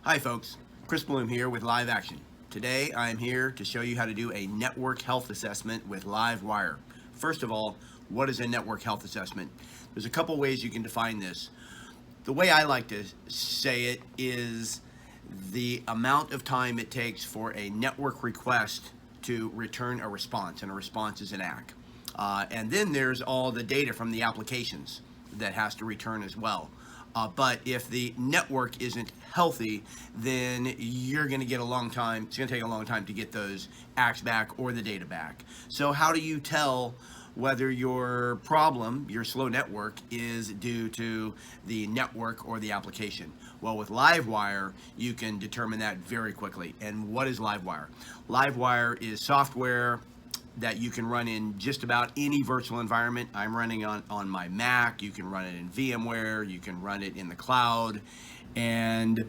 Hi folks, Chris Bloom here with LiveAction. Today I'm here to show you how to do a network health assessment with LiveWire. First of all, what is a network health assessment? There's a couple ways you can define this. The way I like to say it is the amount of time it takes for a network request to return a response, and a response is an ACK. And then there's all the data from the applications that has to return as well. But if the network isn't healthy, then you're going to get a long time. It's going to take a long time to get those ACKs back or the data back. So how do you tell whether your problem, your slow network, is due to the network or the application? Well, with LiveWire, you can determine that very quickly. And what is LiveWire? LiveWire is software that you can run in just about any virtual environment. I'm running on my Mac. You can run it in VMware. You can run it in the cloud. And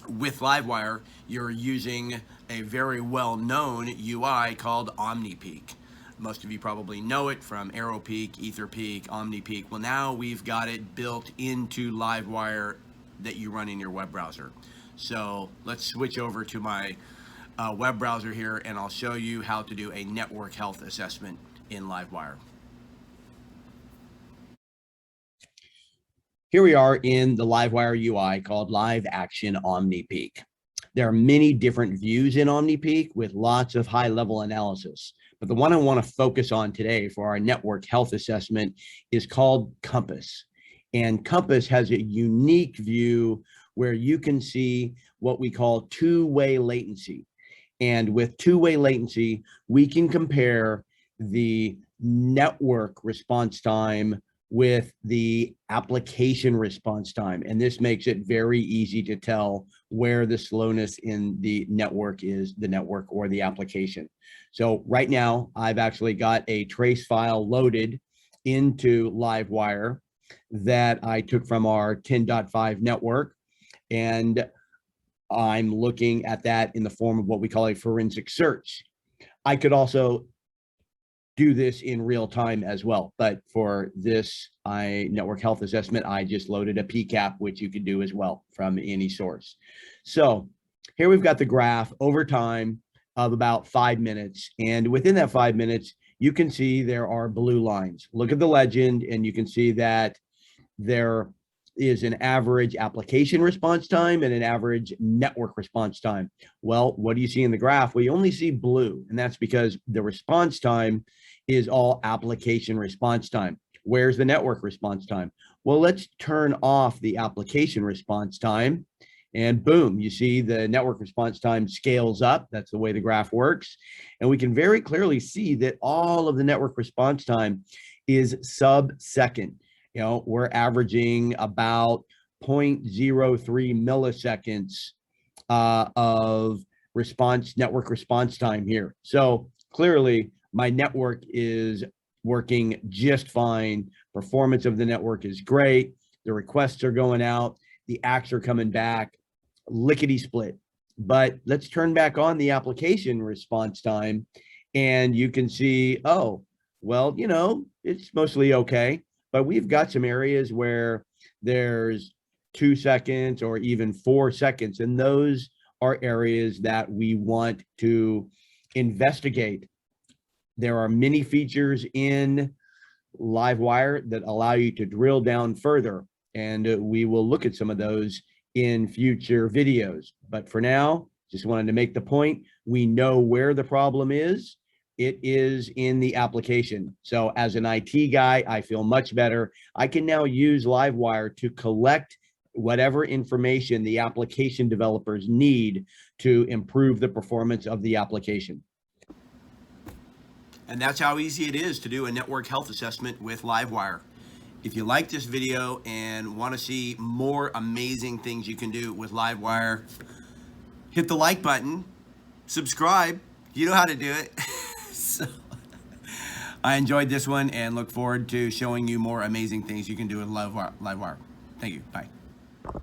with LiveWire, you're using a very well-known UI called Omnipeek. Most of you probably know it from AeroPeek, EtherPeek, Omnipeek. Well, now we've got it built into LiveWire that you run in your web browser. So let's switch over to my web browser here, and I'll show you how to do a network health assessment in LiveWire. Here we are in the LiveWire UI called LiveAction Omnipeek. There are many different views in Omnipeek with lots of high-level analysis, but the one I want to focus on today for our network health assessment is called Compass. And Compass has a unique view where you can see what we call two-way latency. And with two-way latency, we can compare the network response time with the application response time. And this makes it very easy to tell where the slowness in the network is, the network or the application. So right now, I've actually got a trace file loaded into LiveWire that I took from our 10.5 network. And I'm looking at that in the form of what we call a forensic search. I could also do this in real time as well, but for this network health assessment, I just loaded a PCAP, which you could do as well from any source. So here we've got the graph over time of about 5 minutes, and within that 5 minutes, you can see there are blue lines. Look at the legend, and you can see that there is an average application response time and an average network response time. Well, what do you see in the graph? Well, you only see blue, and that's because the response time is all application response time. Where's the network response time? Well, let's turn off the application response time, and boom, you see the network response time scales up. That's the way the graph works. And we can very clearly see that all of the network response time is sub-second. You know, we're averaging about 0.03 milliseconds of network response time here. So clearly my network is working just fine. Performance of the network is great. The requests are going out. The ACKs are coming back, lickety split. But let's turn back on the application response time, and you can see, oh, well, you know, it's mostly okay. But we've got some areas where there's 2 seconds or even 4 seconds, and those are areas that we want to investigate. There are many features in LiveWire that allow you to drill down further, and we will look at some of those in future videos. But for now, just wanted to make the point, we know where the problem is. It is in the application. So as an IT guy, I feel much better. I can now use LiveWire to collect whatever information the application developers need to improve the performance of the application. And that's how easy it is to do a network health assessment with LiveWire. If you like this video and want to see more amazing things you can do with LiveWire, hit the like button, subscribe. You know how to do it. So, I enjoyed this one and look forward to showing you more amazing things you can do with LiveWire. Thank you. Bye.